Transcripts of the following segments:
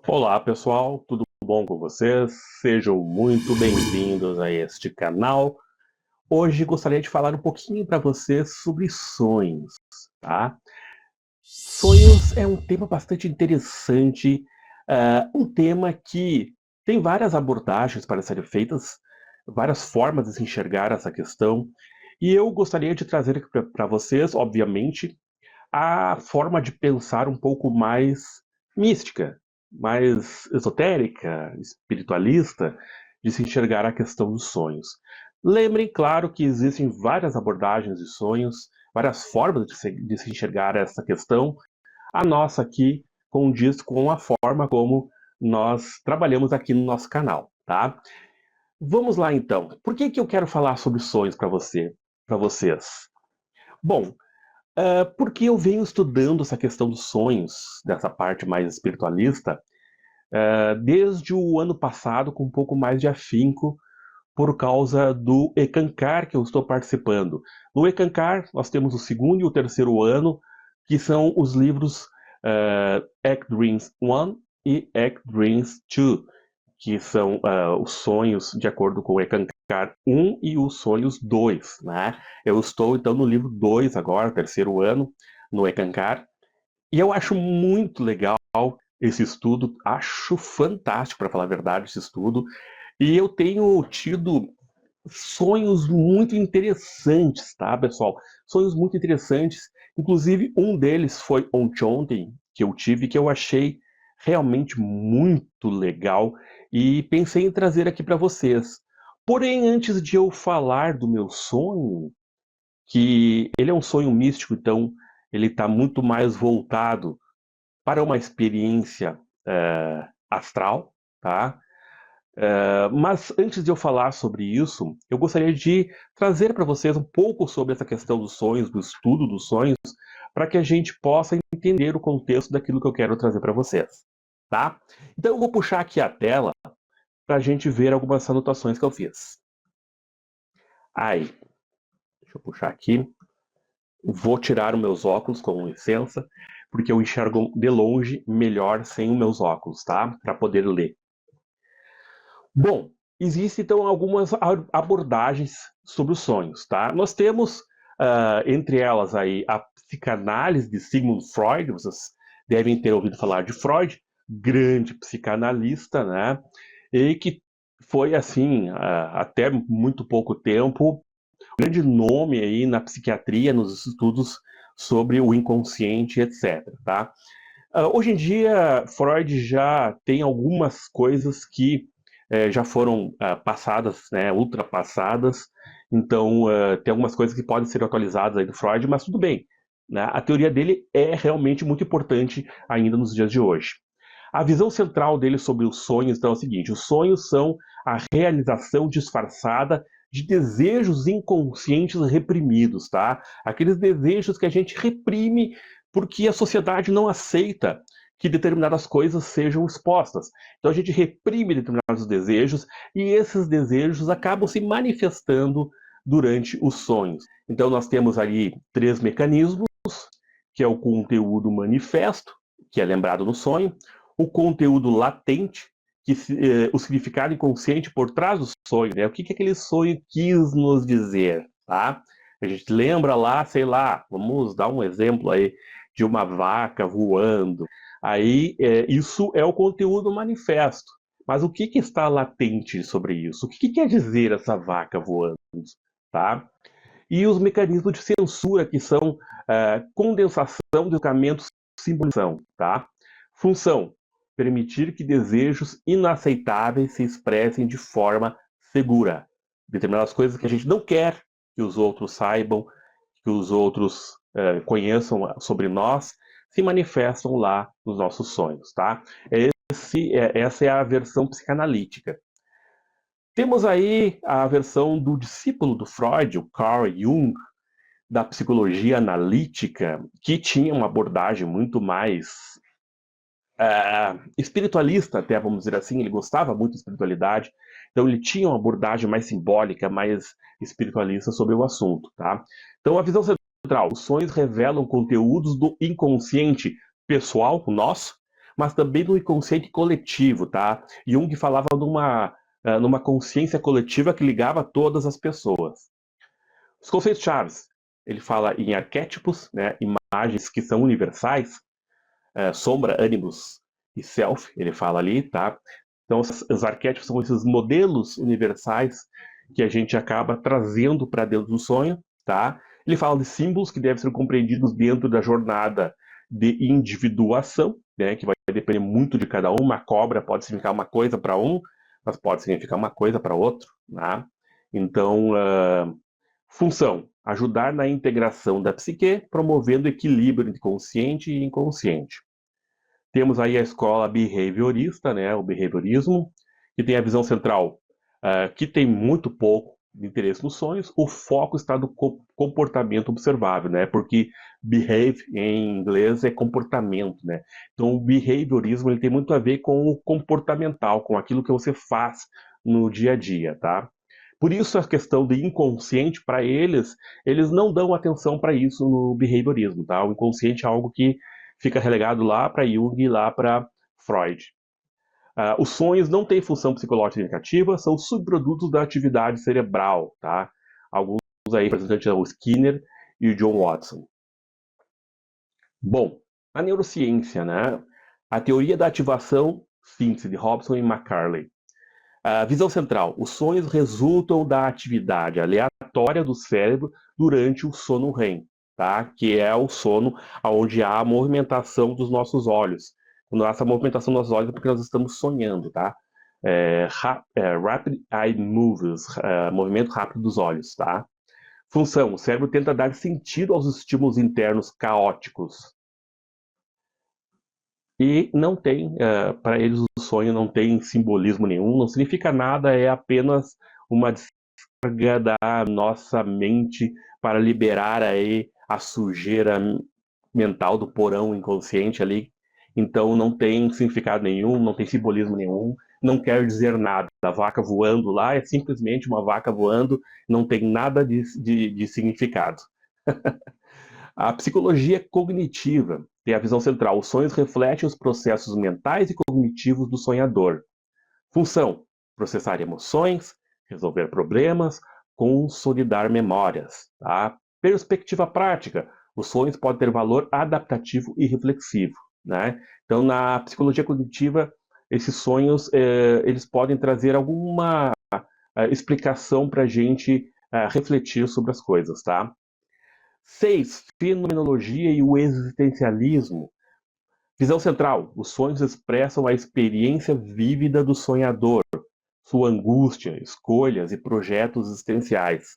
Olá pessoal, tudo bom com vocês? Sejam muito bem-vindos a este canal. Hoje gostaria de falar um pouquinho para vocês sobre sonhos, tá? Sonhos é um tema bastante interessante, um tema que tem várias abordagens para serem feitas, várias formas de se enxergar essa questão, e eu gostaria de trazer aqui para vocês, obviamente, a forma de pensar um pouco mais mística, mais esotérica, espiritualista, de se enxergar a questão dos sonhos. Lembrem, claro, que existem várias abordagens de sonhos, várias formas de se enxergar essa questão. A nossa aqui condiz com a forma como nós trabalhamos aqui no nosso canal, tá? Vamos lá então. Por que eu quero falar sobre sonhos para vocês? Bom, porque eu venho estudando essa questão dos sonhos, dessa parte mais espiritualista, desde o ano passado, com um pouco mais de afinco, por causa do Ekankar que eu estou participando. No Ekankar, nós temos o segundo e o terceiro ano, que são os livros Ek Dreams 1 e Ek Dreams 2, que são os sonhos de acordo com o Ekankar 1 e os sonhos 2, né? Eu estou, então, no livro 2 agora, terceiro ano, no Ekankar, e eu acho muito legal esse estudo, acho fantástico, para falar a verdade, esse estudo, e eu tenho tido sonhos muito interessantes, tá, pessoal? Sonhos muito interessantes. Inclusive, um deles foi ontem, que eu tive, que eu achei realmente muito legal e pensei em trazer aqui para vocês. Porém, antes de eu falar do meu sonho, que ele é um sonho místico, então ele está muito mais voltado para uma experiência astral, tá? Mas antes de eu falar sobre isso, eu gostaria de trazer para vocês um pouco sobre essa questão dos sonhos, do estudo dos sonhos, para que a gente possa entender o contexto daquilo que eu quero trazer para vocês, tá? Então eu vou puxar aqui a tela para a gente ver algumas anotações que eu fiz. Aí, deixa eu puxar aqui. Vou tirar os meus óculos, com licença, porque eu enxergo de longe melhor sem os meus óculos, tá? Para poder ler. Bom, existem então algumas abordagens sobre os sonhos, tá? Nós temos, entre elas aí, a psicanálise de Sigmund Freud. Vocês devem ter ouvido falar de Freud, grande psicanalista, né? E que foi, assim, até muito pouco tempo, um grande nome aí na psiquiatria, nos estudos sobre o inconsciente, etc, tá? Hoje em dia, Freud já tem algumas coisas que já foram passadas, né, ultrapassadas, então tem algumas coisas que podem ser atualizadas aí do Freud, mas tudo bem, né? A teoria dele é realmente muito importante ainda nos dias de hoje. A visão central dele sobre os sonhos, então, é o seguinte: os sonhos são a realização disfarçada de desejos inconscientes reprimidos, tá? Aqueles desejos que a gente reprime porque a sociedade não aceita que determinadas coisas sejam expostas. Então a gente reprime determinados desejos e esses desejos acabam se manifestando durante os sonhos. Então nós temos ali três mecanismos, que é o conteúdo manifesto, que é lembrado no sonho, o conteúdo latente, que o significado inconsciente por trás do sonho, né? O que aquele sonho quis nos dizer, tá? A gente lembra lá, sei lá, vamos dar um exemplo aí de uma vaca voando. Aí, isso é o conteúdo manifesto. Mas o que está latente sobre isso? O que quer dizer essa vaca voando, tá? E os mecanismos de censura, que são condensação, deslocamento, simbolização, tá? Função: permitir que desejos inaceitáveis se expressem de forma segura. Determinadas coisas que a gente não quer que os outros saibam, que os outros conheçam sobre nós, se manifestam lá nos nossos sonhos, tá? Essa é a versão psicanalítica. Temos aí a versão do discípulo do Freud, o Carl Jung, da psicologia analítica, que tinha uma abordagem muito mais espiritualista, até vamos dizer assim. Ele gostava muito de espiritualidade, então ele tinha uma abordagem mais simbólica, mais espiritualista sobre o assunto, tá? Então a visão central: os sonhos revelam conteúdos do inconsciente pessoal nosso, mas também no inconsciente coletivo, tá? Jung falava numa consciência coletiva que ligava todas as pessoas. Os conceitos chaves, ele fala em arquétipos, né, imagens que são universais, sombra, ânimos e self, ele fala ali, tá? Então, os arquétipos são esses modelos universais que a gente acaba trazendo para dentro do sonho, tá? Ele fala de símbolos que devem ser compreendidos dentro da jornada de individuação, né? Que vai depender muito de cada um. Uma cobra pode significar uma coisa para um, mas pode significar uma coisa para outro, né? Então, função: ajudar na integração da psique, promovendo equilíbrio entre consciente e inconsciente. Temos aí a escola behaviorista, né, o behaviorismo, que tem a visão central, que tem muito pouco de interesse nos sonhos. O foco está no comportamento observável, né, porque behave em inglês é comportamento, né. Então o behaviorismo ele tem muito a ver com o comportamental, com aquilo que você faz no dia a dia, tá? Por isso a questão do inconsciente, para eles não dão atenção para isso no behaviorismo, tá? O inconsciente é algo que fica relegado lá para Jung e lá para Freud. Os sonhos não têm função psicológica significativa, são subprodutos da atividade cerebral, tá? Alguns aí, representantes são o Skinner e o John Watson. Bom, a neurociência, né? A teoria da ativação, síntese de Hobson e McCarley. A visão central: os sonhos resultam da atividade aleatória do cérebro durante o sono REM, tá? Que é o sono onde há a movimentação dos nossos olhos. Quando há essa movimentação dos nossos olhos é porque nós estamos sonhando, tá? Rapid eye moves, movimento rápido dos olhos, tá? Função: o cérebro tenta dar sentido aos estímulos internos caóticos. E não tem, para eles o sonho não tem simbolismo nenhum, não significa nada, é apenas uma descarga da nossa mente para liberar aí a sujeira mental do porão inconsciente ali. Então não tem significado nenhum, não tem simbolismo nenhum, não quer dizer nada. A vaca voando lá é simplesmente uma vaca voando, não tem nada de significado. A psicologia cognitiva tem a visão central: os sonhos refletem os processos mentais e cognitivos do sonhador. Função: processar emoções, resolver problemas, consolidar memórias. Tá? Perspectiva prática: os sonhos podem ter valor adaptativo e reflexivo. Né? Então, na psicologia cognitiva, esses sonhos eles podem trazer alguma explicação para a gente refletir sobre as coisas. Tá? 6. Fenomenologia e o existencialismo. Visão central: os sonhos expressam a experiência vívida do sonhador, sua angústia, escolhas e projetos existenciais.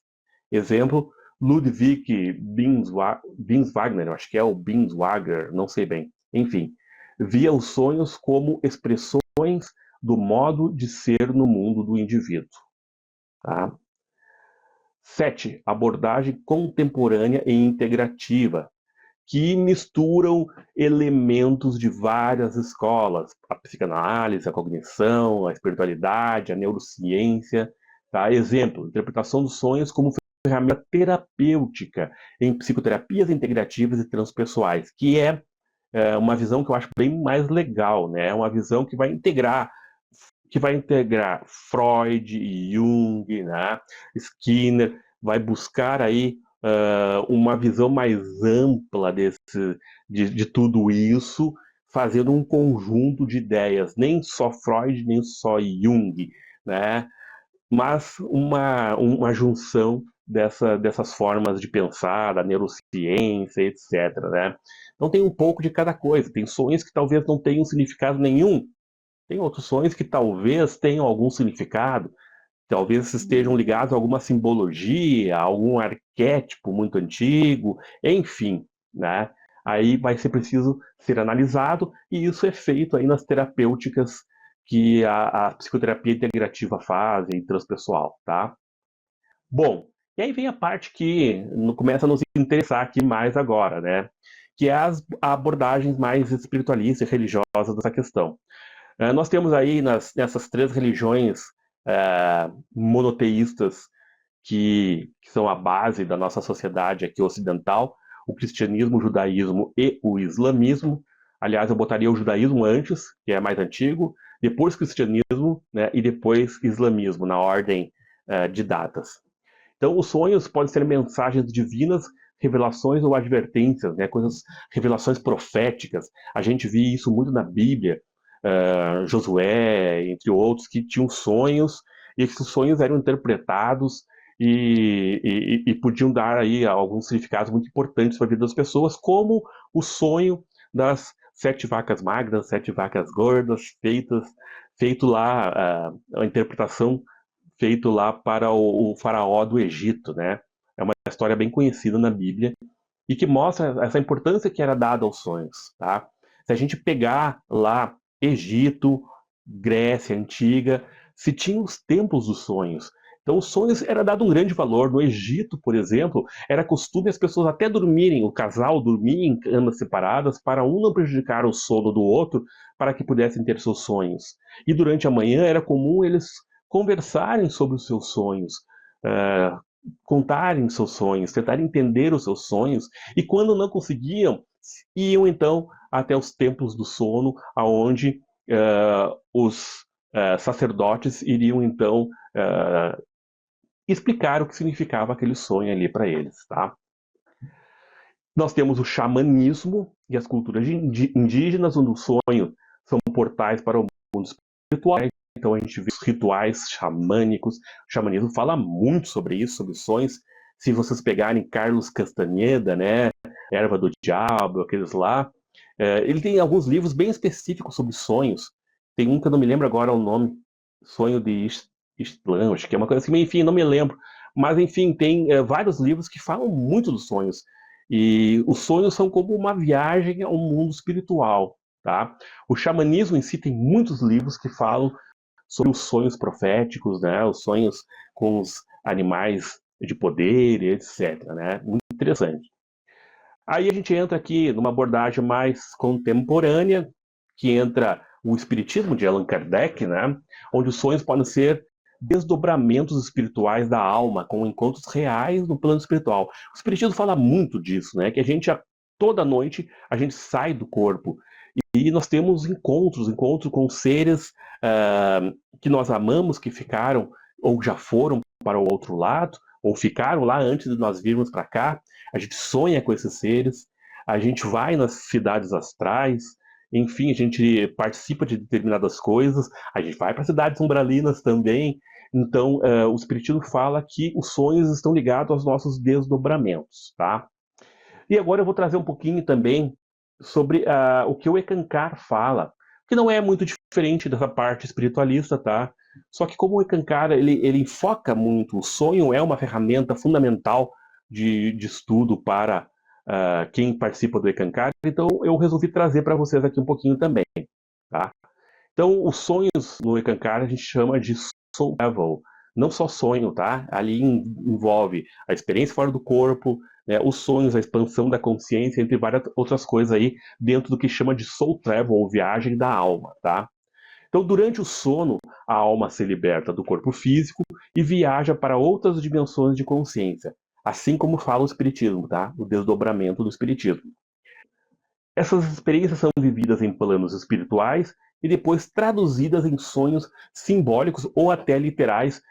Exemplo: Ludwig Binswanger, eu acho que é o Binswanger, não sei bem. Enfim, via os sonhos como expressões do modo de ser no mundo do indivíduo. Tá? 7. Abordagem contemporânea e integrativa, que misturam elementos de várias escolas: a psicanálise, a cognição, a espiritualidade, a neurociência. Tá? Exemplo: interpretação dos sonhos como ferramenta terapêutica em psicoterapias integrativas e transpessoais, que é uma visão que eu acho bem mais legal, né? É uma visão que vai integrar Freud, Jung, né? Skinner, vai buscar aí uma visão mais ampla de tudo isso, fazendo um conjunto de ideias, nem só Freud, nem só Jung, né? Mas uma junção dessas formas de pensar, da neurociência, etc. Né? Então tem um pouco de cada coisa. Tem sonhos que talvez não tenham significado nenhum, tem outros sonhos que talvez tenham algum significado, talvez estejam ligados a alguma simbologia, a algum arquétipo muito antigo, enfim, né? Aí vai ser preciso ser analisado, e isso é feito aí nas terapêuticas que a psicoterapia integrativa faz e transpessoal, tá? Bom, e aí vem a parte que começa a nos interessar aqui mais agora, né? Que é as abordagens mais espiritualistas e religiosas dessa questão. Nós temos aí nessas três religiões monoteístas que são a base da nossa sociedade aqui ocidental: o cristianismo, o judaísmo e o islamismo. Aliás, eu botaria o judaísmo antes, que é mais antigo, depois cristianismo, né, e depois islamismo, na ordem de datas. Então, os sonhos podem ser mensagens divinas, revelações ou advertências, né, revelações proféticas. A gente vê isso muito na Bíblia, Josué, entre outros, que tinham sonhos, e esses sonhos eram interpretados e podiam dar aí alguns significados muito importantes para a vida das pessoas, como o sonho das 7 vacas magras, 7 vacas gordas, feito lá, a interpretação feito lá para o faraó do Egito, né? É uma história bem conhecida na Bíblia e que mostra essa importância que era dada aos sonhos, tá? Se a gente pegar lá Egito, Grécia Antiga, se tinha os templos dos sonhos. Então, os sonhos era dado um grande valor. No Egito, por exemplo, era costume as pessoas até dormirem, o casal dormir em camas separadas para um não prejudicar o sono do outro, para que pudessem ter seus sonhos. E durante a manhã era comum eles conversarem sobre os seus sonhos, uh, contarem seus sonhos, tentarem entender os seus sonhos, e quando não conseguiam, iam então até os templos do sono, aonde os sacerdotes iriam então explicar o que significava aquele sonho ali para eles, tá? Nós temos o xamanismo e as culturas indígenas, onde o sonho são portais para o mundo espiritual. Então a gente vê os rituais xamânicos. O xamanismo fala muito sobre isso, sobre sonhos. Se vocês pegarem Carlos Castaneda, né, Erva do Diabo, aqueles lá, ele tem alguns livros bem específicos sobre sonhos. Tem um que eu não me lembro agora o nome, Sonho de Istlã, acho que é uma coisa assim, enfim, não me lembro. Mas enfim, tem vários livros que falam muito dos sonhos. E os sonhos são como uma viagem ao mundo espiritual, tá? O xamanismo em si tem muitos livros que falam sobre os sonhos proféticos, né? Os sonhos com os animais de poder, etc, né? Muito interessante. Aí a gente entra aqui numa abordagem mais contemporânea, que entra o espiritismo de Allan Kardec, né? Onde os sonhos podem ser desdobramentos espirituais da alma, com encontros reais no plano espiritual. O espiritismo fala muito disso, né? Que a gente, toda noite, a gente sai do corpo e nós temos encontros com seres que nós amamos, que ficaram ou já foram para o outro lado, ou ficaram lá antes de nós virmos para cá. A gente sonha com esses seres, a gente vai nas cidades astrais, enfim, a gente participa de determinadas coisas, a gente vai para cidades umbralinas também. Então, o Espiritismo fala que os sonhos estão ligados aos nossos desdobramentos, tá? E agora eu vou trazer um pouquinho também sobre o que o Ekankar fala, que não é muito diferente dessa parte espiritualista, tá? Só que como o Ekankar, ele enfoca muito, o sonho é uma ferramenta fundamental de estudo para quem participa do Ekankar, então eu resolvi trazer para vocês aqui um pouquinho também, tá? Então, os sonhos no Ekankar a gente chama de soul level, não só sonho, tá? Ali envolve a experiência fora do corpo, né, os sonhos, a expansão da consciência, entre várias outras coisas aí, dentro do que chama de soul travel, ou viagem da alma, tá? Então, durante o sono, a alma se liberta do corpo físico e viaja para outras dimensões de consciência, assim como fala o Espiritismo, tá? O desdobramento do Espiritismo. Essas experiências são vividas em planos espirituais e depois traduzidas em sonhos simbólicos ou até literais,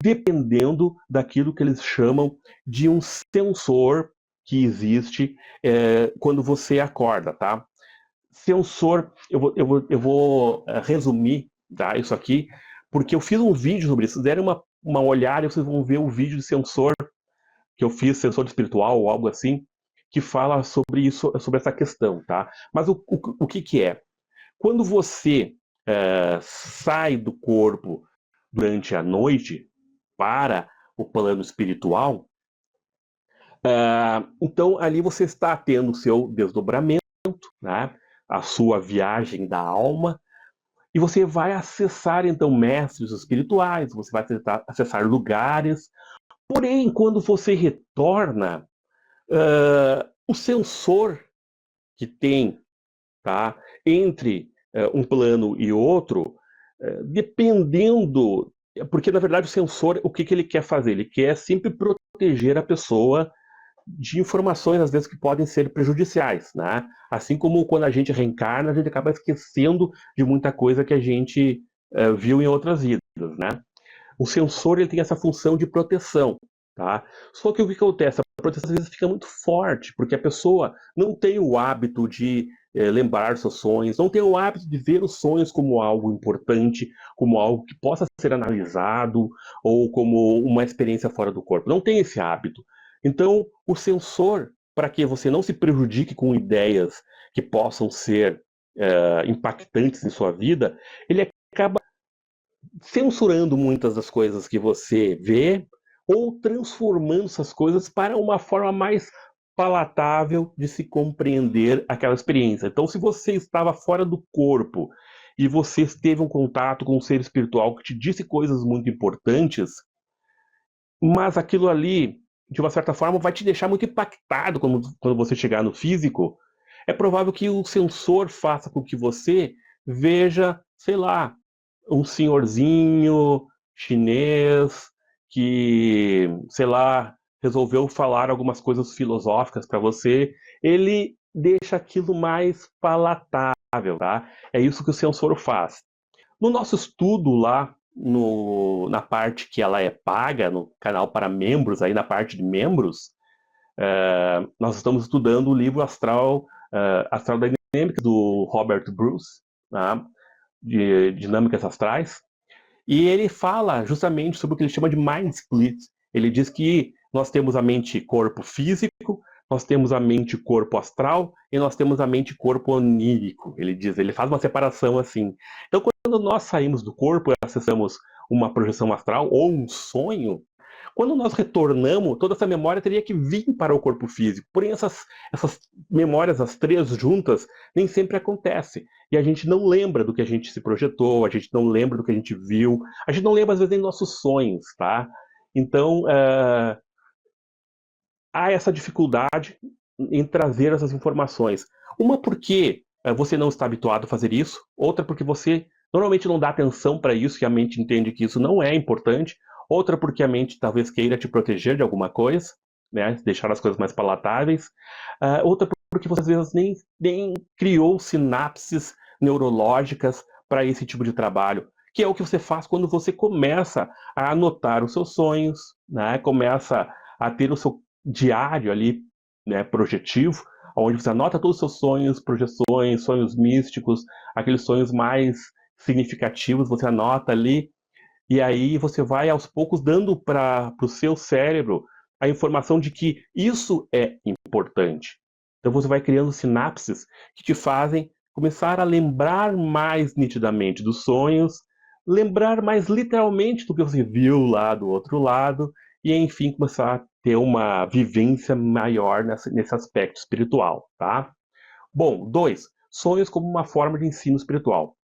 dependendo daquilo que eles chamam de um sensor que existe quando você acorda, tá? Sensor, eu vou resumir, tá, isso aqui, porque eu fiz um vídeo sobre isso. Se derem uma olhada, vocês vão ver o vídeo de sensor que eu fiz, sensor espiritual ou algo assim, que fala sobre isso, sobre essa questão, tá? Mas o que é? Quando você sai do corpo durante a noite para o plano espiritual, então ali você está tendo o seu desdobramento, né? A sua viagem da alma, e você vai acessar então mestres espirituais, você vai tentar acessar lugares, porém quando você retorna, o sensor que tem, tá, entre um plano e outro, dependendo, porque na verdade o sensor, o que ele quer fazer? Ele quer sempre proteger a pessoa de informações, às vezes, que podem ser prejudiciais, né? Assim como quando a gente reencarna, a gente acaba esquecendo de muita coisa que a gente viu em outras vidas, né? O sensor ele tem essa função de proteção, tá? Só que o que acontece? A proteção às vezes fica muito forte, porque a pessoa não tem o hábito de lembrar seus sonhos, não tem o hábito de ver os sonhos como algo importante, como algo que possa ser analisado, ou como uma experiência fora do corpo. Não tem esse hábito. Então, o sensor, para que você não se prejudique com ideias que possam ser impactantes em sua vida, ele acaba censurando muitas das coisas que você vê ou transformando essas coisas para uma forma mais palatável de se compreender aquela experiência. Então, se você estava fora do corpo e você teve um contato com um ser espiritual que te disse coisas muito importantes, mas aquilo ali, de uma certa forma, vai te deixar muito impactado quando você chegar no físico, é provável que o sensor faça com que você veja, sei lá, um senhorzinho chinês que, sei lá, resolveu falar algumas coisas filosóficas para você, ele deixa aquilo mais palatável, tá? É isso que o sensor faz. No nosso estudo lá, na parte que ela é paga, no canal para membros, aí na parte de membros, nós estamos estudando o livro Astral Dynamics, do Robert Bruce, tá? De dinâmicas astrais, e ele fala justamente sobre o que ele chama de mind split. Ele diz que nós temos a mente-corpo físico, nós temos a mente-corpo astral e nós temos a mente-corpo onírico. Ele faz uma separação assim. Então, quando nós saímos do corpo e acessamos uma projeção astral ou um sonho, quando nós retornamos, toda essa memória teria que vir para o corpo físico. Porém, essas memórias, as três juntas, nem sempre acontece. E a gente não lembra do que a gente se projetou, a gente não lembra do que a gente viu, a gente não lembra, às vezes, nem nossos sonhos, tá? Então, há essa dificuldade em trazer essas informações. Uma porque você não está habituado a fazer isso, outra porque você normalmente não dá atenção para isso e a mente entende que isso não é importante, outra porque a mente talvez queira te proteger de alguma coisa, né, deixar as coisas mais palatáveis, outra porque você às vezes nem criou sinapses neurológicas para esse tipo de trabalho, que é o que você faz quando você começa a anotar os seus sonhos, né, começa a ter o seu diário ali, né, projetivo, onde você anota todos os seus sonhos, projeções, sonhos místicos, aqueles sonhos mais significativos, você anota ali, e aí você vai aos poucos dando para o seu cérebro a informação de que isso é importante. Então você vai criando sinapses que te fazem começar a lembrar mais nitidamente dos sonhos, lembrar mais literalmente do que você viu lá do outro lado, e enfim começar a ter uma vivência maior nesse aspecto espiritual, tá? Bom, 2. Sonhos como uma forma de ensino espiritual.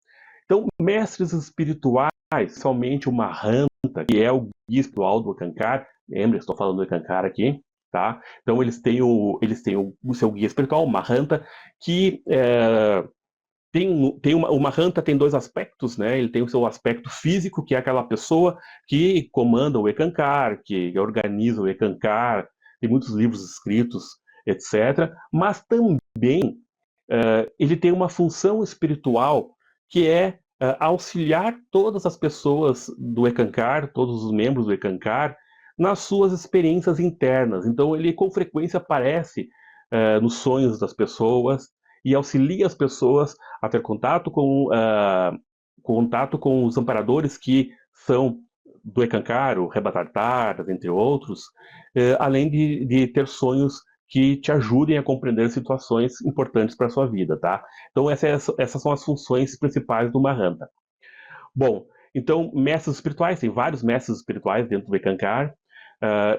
Então, mestres espirituais, somente o Mahanta, que é o guia espiritual do Ekankar, lembra, estou falando do Ekankar aqui, tá? Então, o seu guia espiritual, o Mahanta, que o Mahanta tem dois aspectos, né? Ele tem o seu aspecto físico, que é aquela pessoa que comanda o Ekankar, que organiza o Ekankar, tem muitos livros escritos, etc. Mas também ele tem uma função espiritual que é auxiliar todas as pessoas do Ekankar, todos os membros do Ekankar, nas suas experiências internas. Então, ele com frequência aparece nos sonhos das pessoas e auxilia as pessoas a ter contato com os amparadores que são do Ekankar, o Rebatartar, entre outros, além de ter sonhos que te ajudem a compreender situações importantes para a sua vida, tá? Então, essas são as funções principais do Mahanta. Bom, então, mestres espirituais, tem vários mestres espirituais dentro do Ekankar,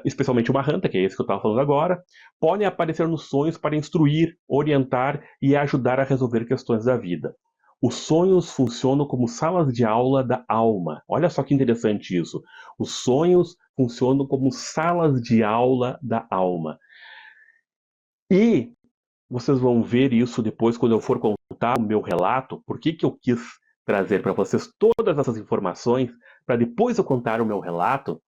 especialmente o Mahanta, que é esse que eu estava falando agora, podem aparecer nos sonhos para instruir, orientar e ajudar a resolver questões da vida. Os sonhos funcionam como salas de aula da alma. Olha só que interessante isso. Os sonhos funcionam como salas de aula da alma. E vocês vão ver isso depois quando eu for contar o meu relato, por que eu quis trazer para vocês todas essas informações, para depois eu contar o meu relato,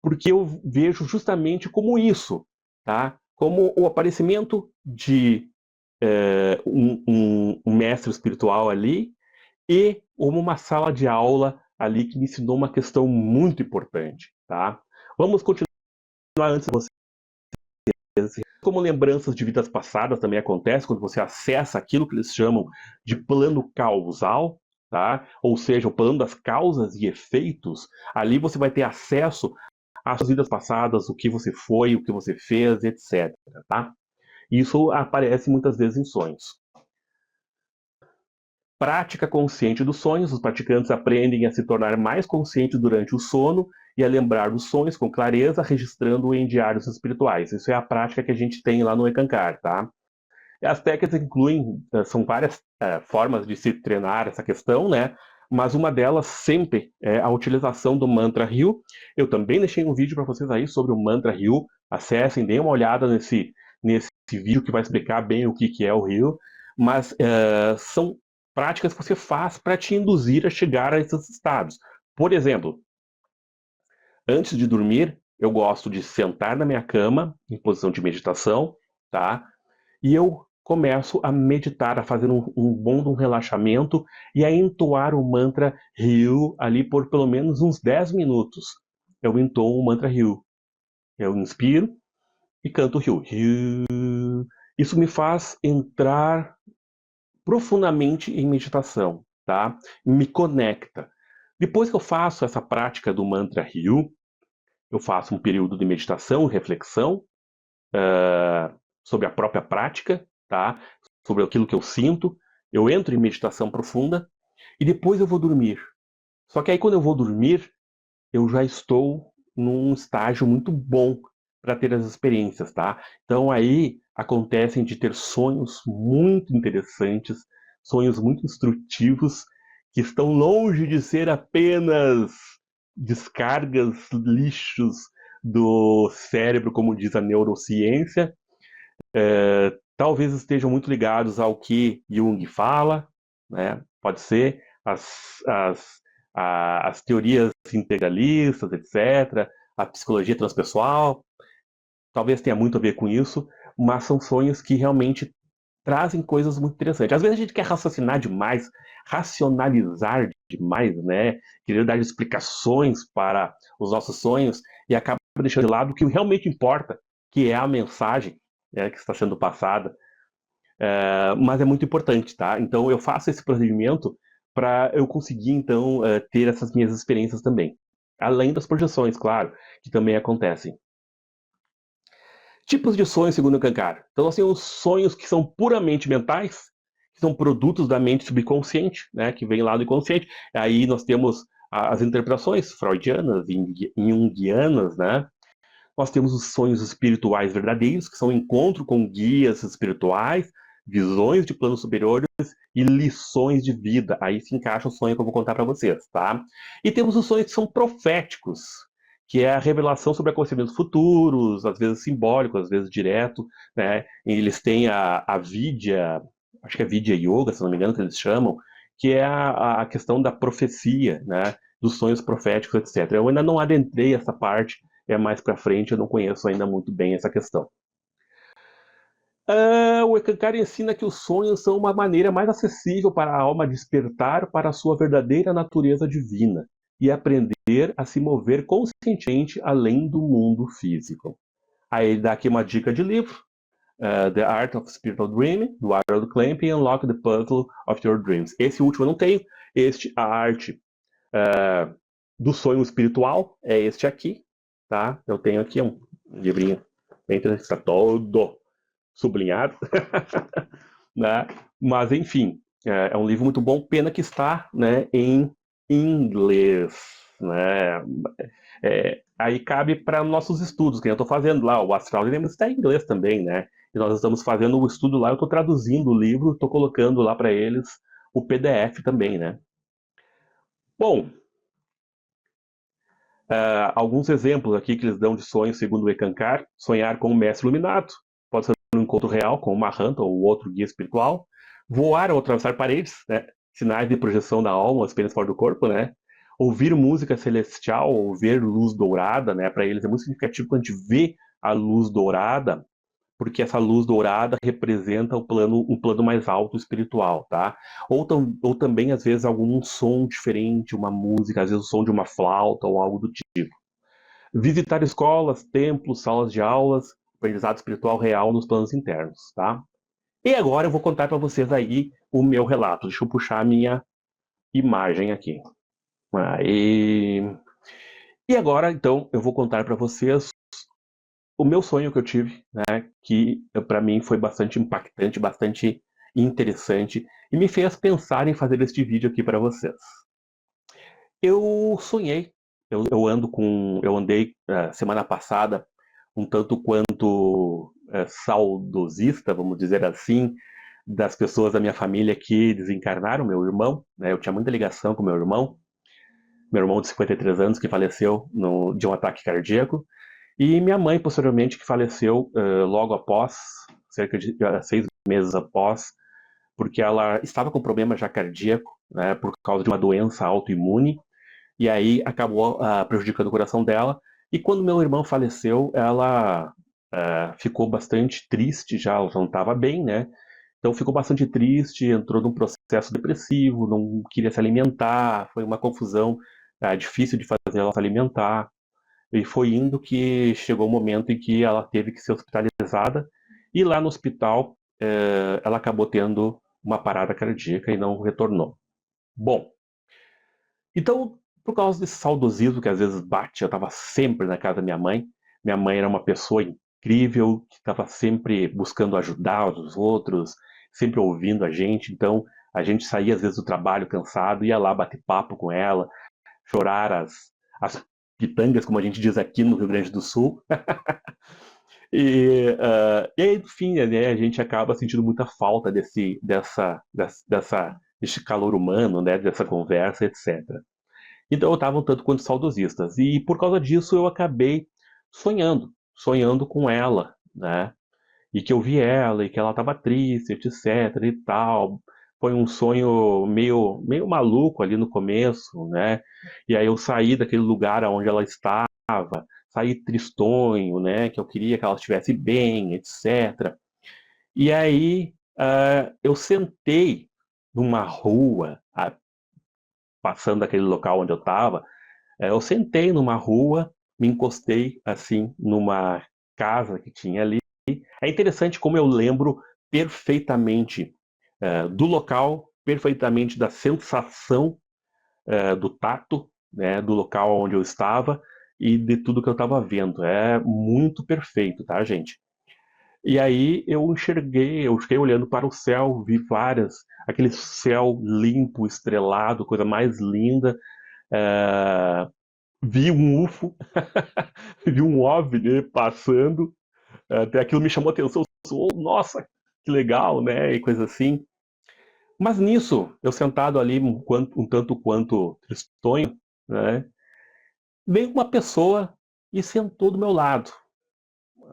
porque eu vejo justamente como isso, tá? como o aparecimento de um mestre espiritual ali e uma sala de aula ali que me ensinou uma questão muito importante, tá? Vamos continuar antes de você. Como lembranças de vidas passadas também acontece quando você acessa aquilo que eles chamam de plano causal, tá? Ou seja, o plano das causas e efeitos. Ali você vai ter acesso às suas vidas passadas, o que você foi, o que você fez, etc. Tá? Isso aparece muitas vezes em sonhos. Prática consciente dos sonhos. Os praticantes aprendem a se tornar mais conscientes durante o sono e a lembrar dos sonhos com clareza, registrando em diários espirituais. Isso é a prática que a gente tem lá no Ekankar, tá? As técnicas incluem, são várias formas de se treinar essa questão, né? Mas uma delas sempre é a utilização do mantra Ryu. Eu também deixei um vídeo para vocês aí sobre o mantra Ryu. Acessem, deem uma olhada nesse vídeo que vai explicar bem o que é o Ryu. Mas são práticas que você faz para te induzir a chegar a esses estados. Por exemplo, antes de dormir, eu gosto de sentar na minha cama, em posição de meditação, tá? E eu começo a meditar, a fazer um bom relaxamento e a entoar o mantra Ryu ali por pelo menos uns 10 minutos. Eu entoo o mantra Ryu. Eu inspiro e canto Ryu. Ryu. Isso me faz entrar profundamente em meditação, tá? Me conecta. Depois que eu faço essa prática do mantra Ryu, eu faço um período de meditação, reflexão, sobre a própria prática, tá? Sobre aquilo que eu sinto. Eu entro em meditação profunda e depois eu vou dormir. Só que aí quando eu vou dormir, eu já estou num estágio muito bom para ter as experiências, tá? Então aí acontecem de ter sonhos muito interessantes, sonhos muito instrutivos, que estão longe de ser apenas descargas, lixos do cérebro, como diz a neurociência, talvez estejam muito ligados ao que Jung fala, né? Pode ser as teorias integralistas, etc., a psicologia transpessoal, talvez tenha muito a ver com isso, mas são sonhos que realmente trazem coisas muito interessantes. Às vezes a gente quer raciocinar demais, racionalizar demais, né? Querer dar explicações para os nossos sonhos e acaba deixando de lado o que realmente importa, que é a mensagem, né, que está sendo passada. Mas é muito importante, tá? Então eu faço esse procedimento para eu conseguir, então, ter essas minhas experiências também. Além das projeções, claro, que também acontecem. Tipos de sonhos, segundo o Kankar. Então, nós temos sonhos que são puramente mentais, que são produtos da mente subconsciente, né, que vem lá do inconsciente. Aí nós temos as interpretações freudianas e junguianas, né? Nós temos os sonhos espirituais verdadeiros, que são encontro com guias espirituais, visões de planos superiores e lições de vida. Aí se encaixa o sonho que eu vou contar para vocês, tá? E temos os sonhos que são proféticos, que é a revelação sobre acontecimentos futuros, às vezes simbólico, às vezes direto, né? E eles têm a Vidya, acho que é Vidya Yoga, se não me engano, que eles chamam, que é a questão da profecia, né? Dos sonhos proféticos, etc. Eu ainda não adentrei essa parte, é mais para frente, eu não conheço ainda muito bem essa questão. O Ekankar ensina que os sonhos são uma maneira mais acessível para a alma despertar para a sua verdadeira natureza divina e aprender a se mover conscientemente além do mundo físico. Aí ele dá aqui uma dica de livro, The Art of Spiritual Dreaming, do Harold Klemp, e Unlock the Puzzle of Your Dreams. Esse último eu não tenho, a arte do sonho espiritual é este aqui, tá? Eu tenho aqui um livrinho bem interessante, está todo sublinhado, né? Mas enfim, é um livro muito bom, pena que está, né, em inglês, né? Aí cabe para nossos estudos, que eu estou fazendo lá, o Astral Lembra está em inglês também, né? E nós estamos fazendo o estudo lá, eu estou traduzindo o livro, estou colocando lá para eles o PDF também, né? Bom, alguns exemplos aqui que eles dão de sonhos segundo o Ekankar: sonhar com um mestre iluminado, pode ser um encontro real com uma Mahanta ou outro guia espiritual, voar ou atravessar paredes, né? Sinais de projeção da alma, experiência fora do corpo, né? Ouvir música celestial ou ver luz dourada, né? Para eles é muito significativo quando a gente vê a luz dourada, porque essa luz dourada representa um plano mais alto espiritual, tá? Ou também, às vezes, algum som diferente, uma música, às vezes o som de uma flauta ou algo do tipo. Visitar escolas, templos, salas de aulas, aprendizado espiritual real nos planos internos, tá? E agora eu vou contar para vocês aí o meu relato. Deixa eu puxar a minha imagem aqui. Aí... E agora, então, eu vou contar para vocês o meu sonho que eu tive, né, que para mim foi bastante impactante, bastante interessante e me fez pensar em fazer este vídeo aqui para vocês. Eu sonhei, eu andei semana passada um tanto quanto saudosista, vamos dizer assim, das pessoas da minha família que desencarnaram, meu irmão, né, eu tinha muita ligação com meu irmão de 53 anos que faleceu de um ataque cardíaco, e minha mãe, posteriormente, que faleceu logo após, cerca de 6 meses após, porque ela estava com problema já cardíaco, né, por causa de uma doença autoimune, e aí acabou prejudicando o coração dela. E quando meu irmão faleceu, ela ficou bastante triste já, ela não estava bem, né? Então ficou bastante triste, entrou num processo depressivo, não queria se alimentar, foi uma confusão difícil de fazer ela se alimentar. E foi indo que chegou o momento em que ela teve que ser hospitalizada, e lá no hospital ela acabou tendo uma parada cardíaca e não retornou. Bom, então, por causa desse saudosismo que às vezes bate, eu estava sempre na casa da minha mãe. Minha mãe era uma pessoa incrível, que estava sempre buscando ajudar os outros, sempre ouvindo a gente. Então, a gente saía às vezes do trabalho cansado, ia lá bater papo com ela, chorar as pitangas, como a gente diz aqui no Rio Grande do Sul. E aí, no fim, né, a gente acaba sentindo muita falta desse calor humano, né, dessa conversa, etc. Então eu estava um tanto quanto saudosista. E por causa disso eu acabei sonhando com ela, né? E que eu vi ela e que ela estava triste, etc e tal. Foi um sonho meio maluco ali no começo, né? E aí eu saí daquele lugar onde ela estava, saí tristonho, né? Que eu queria que ela estivesse bem, etc. E aí eu sentei numa rua, passando aquele local onde eu estava, eu sentei numa rua, me encostei assim numa casa que tinha ali. É interessante como eu lembro perfeitamente do local, perfeitamente da sensação do tato, né, do local onde eu estava e de tudo que eu estava vendo. É muito perfeito, tá, gente? E aí eu fiquei olhando para o céu, vi aquele céu limpo, estrelado, coisa mais linda. É, vi um UFO, vi um OVNI passando, até aquilo me chamou a atenção, nossa, que legal, né, e coisa assim. Mas nisso, eu sentado ali um tanto quanto tristonho, né, veio uma pessoa e sentou do meu lado,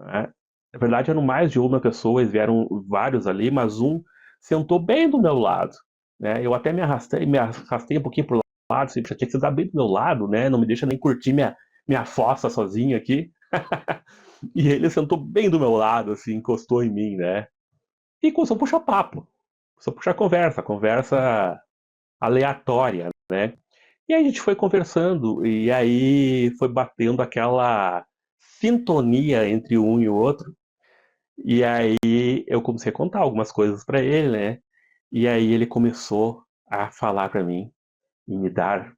né. Na verdade, eram mais de uma pessoa, eles vieram vários ali, mas um sentou bem do meu lado, né. Eu até me arrastei um pouquinho pro lado, assim, já tinha que sentar bem do meu lado, né, não me deixa nem curtir minha fossa sozinho aqui. E ele sentou bem do meu lado, assim, encostou em mim, né? E começou a puxar papo, começou a puxar conversa aleatória, né? E aí a gente foi conversando, e aí foi batendo aquela sintonia entre um e o outro. E aí eu comecei a contar algumas coisas para ele, né? E aí ele começou a falar para mim e me dar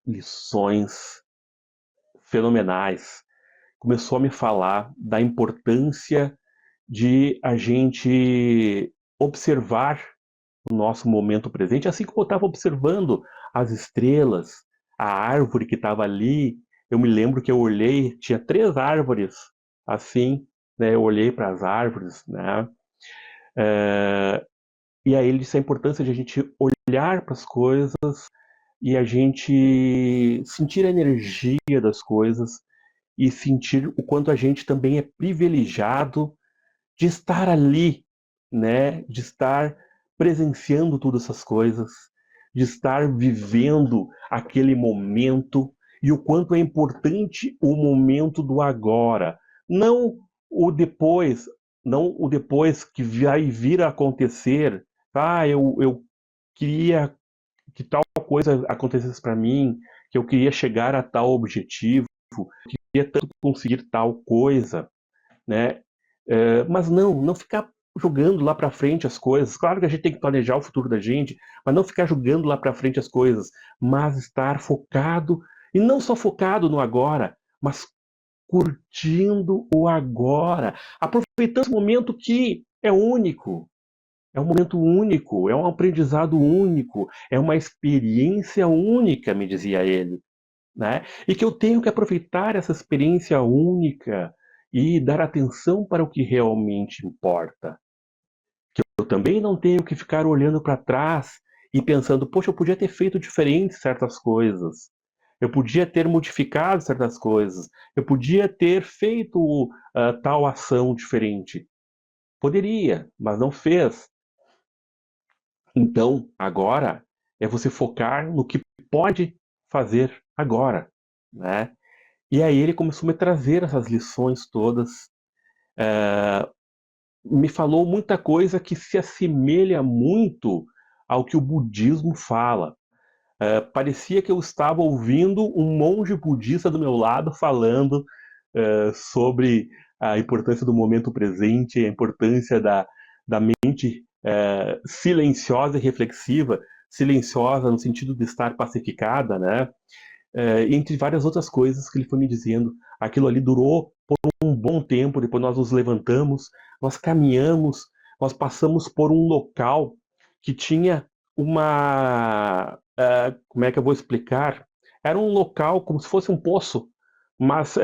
lições fenomenais. Começou a me falar da importância de a gente observar o nosso momento presente, assim como eu estava observando as estrelas, a árvore que estava ali. Eu me lembro que eu olhei, tinha 3 árvores assim, né? Eu olhei para as árvores, né? E aí ele disse a importância de a gente olhar para as coisas e a gente sentir a energia das coisas e sentir o quanto a gente também é privilegiado de estar ali, né? De estar presenciando todas essas coisas, de estar vivendo aquele momento e o quanto é importante o momento do agora, não o depois. não o depois que vai vir a acontecer. Eu queria que tal coisa acontecesse para mim, que eu queria chegar a tal objetivo, queria tanto conseguir tal coisa, né? Mas não ficar jogando lá para frente as coisas. Claro que a gente tem que planejar o futuro da gente, mas não ficar jogando lá para frente as coisas, mas estar focado, e não só focado no agora, mas curtindo o agora, aproveitando esse momento que é único. É um momento único, é um aprendizado único, é uma experiência única, me dizia ele, né? E que eu tenho que aproveitar essa experiência única e dar atenção para o que realmente importa. Que eu também não tenho que ficar olhando para trás e pensando, poxa, eu podia ter feito diferente certas coisas. Eu podia ter modificado certas coisas. Eu podia ter feito tal ação diferente. Poderia, mas não fez. Então, agora é você focar no que pode fazer agora, né? E aí ele começou a me trazer essas lições todas, me falou muita coisa que se assemelha muito ao que o budismo fala. Parecia que eu estava ouvindo um monge budista do meu lado falando sobre a importância do momento presente, a importância da mente silenciosa e reflexiva, silenciosa no sentido de estar pacificada, né? Entre várias outras coisas que ele foi me dizendo. Aquilo ali durou por um bom tempo, depois nós nos levantamos, nós caminhamos, nós passamos por um local que tinha uma. Como é que eu vou explicar? Era um local como se fosse um poço, mas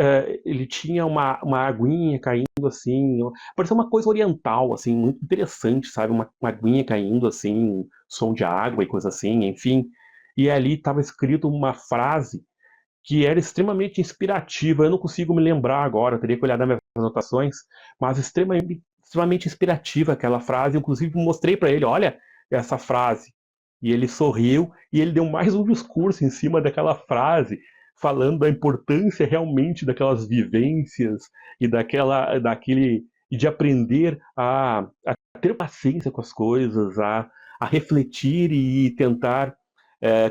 ele tinha uma aguinha caindo assim, parecia uma coisa oriental, assim, muito interessante, sabe? Uma aguinha caindo assim, som de água e coisa assim, enfim. E ali estava escrito uma frase que era extremamente inspirativa. Eu não consigo me lembrar agora, eu teria que olhar nas minhas anotações, mas extremamente inspirativa aquela frase. Eu, inclusive, mostrei para ele: olha essa frase. E ele sorriu e ele deu mais um discurso em cima daquela frase, falando da importância realmente daquelas vivências e daquele e de aprender a ter paciência com as coisas, a refletir e tentar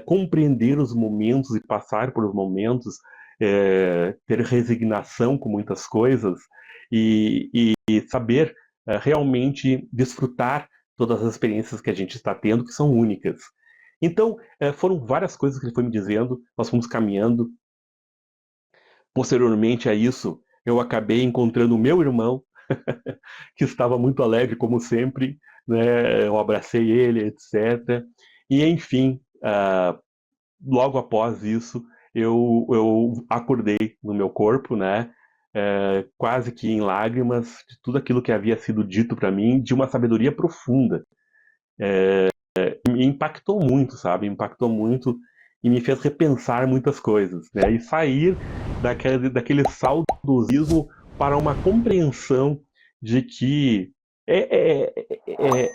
compreender os momentos e passar por os momentos, ter resignação com muitas coisas e saber realmente desfrutar todas as experiências que a gente está tendo, que são únicas. Então, foram várias coisas que ele foi me dizendo, nós fomos caminhando. Posteriormente a isso, eu acabei encontrando o meu irmão, que estava muito alegre, como sempre, né? Eu abracei ele, etc. E, enfim, logo após isso, eu acordei no meu corpo, né? Quase que em lágrimas, de tudo aquilo que havia sido dito para mim, de uma sabedoria profunda. Me impactou muito, sabe? Impactou muito e me fez repensar muitas coisas, né? E sair daquele saudosismo para uma compreensão de que é, é, é, é,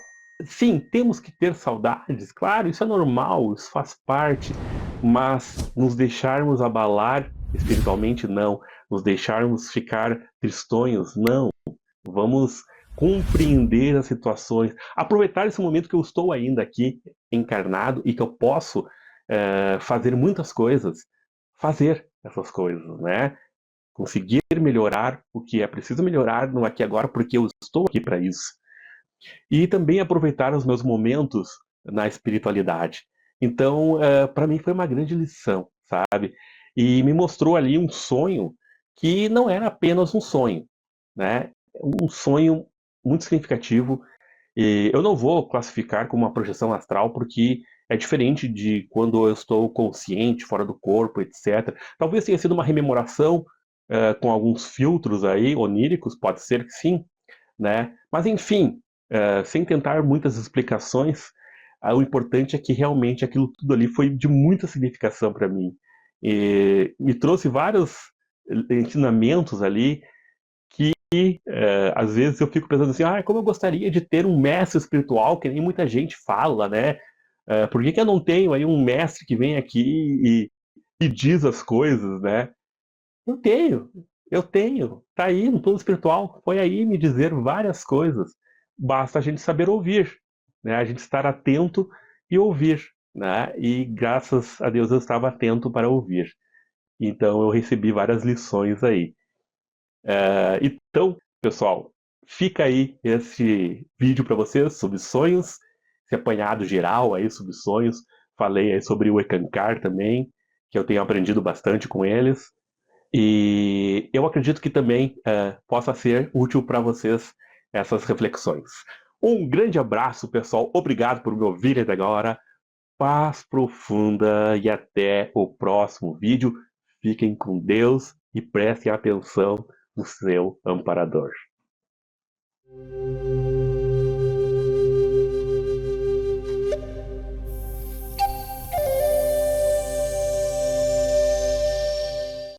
sim, temos que ter saudades, claro, isso é normal, isso faz parte, mas nos deixarmos abalar espiritualmente, não. Nos deixarmos ficar tristonhos, não. Vamos compreender as situações, aproveitar esse momento que eu estou ainda aqui encarnado e que eu posso fazer muitas coisas, fazer essas coisas, né? Conseguir melhorar o que é preciso melhorar no aqui e agora, porque eu estou aqui para isso. E também aproveitar os meus momentos na espiritualidade. Então, para mim foi uma grande lição, sabe? E me mostrou ali um sonho que não era apenas um sonho, né? Um sonho muito significativo. E eu não vou classificar como uma projeção astral porque é diferente de quando eu estou consciente, fora do corpo, etc. Talvez tenha sido uma rememoração com alguns filtros aí oníricos, pode ser que sim, né? Mas enfim, sem tentar muitas explicações, o importante é que realmente aquilo tudo ali foi de muita significação para mim. E me trouxe vários ensinamentos ali que às vezes eu fico pensando assim, como eu gostaria de ter um mestre espiritual, que nem muita gente fala, né? Por que eu não tenho aí um mestre que vem aqui e diz as coisas, né? Eu tenho. Eu tenho, tá aí no plano espiritual, foi aí me dizer várias coisas. Basta a gente saber ouvir, né? A gente estar atento e ouvir, né? E graças a Deus eu estava atento para ouvir. Então eu recebi várias lições aí. Então, pessoal, fica aí esse vídeo para vocês sobre sonhos, esse apanhado geral aí sobre sonhos. Falei aí sobre o Ekankar também, que eu tenho aprendido bastante com eles. E eu acredito que também possa ser útil para vocês essas reflexões. Um grande abraço, pessoal. Obrigado por me ouvir até agora. Paz profunda e até o próximo vídeo. Fiquem com Deus e prestem atenção no seu amparador.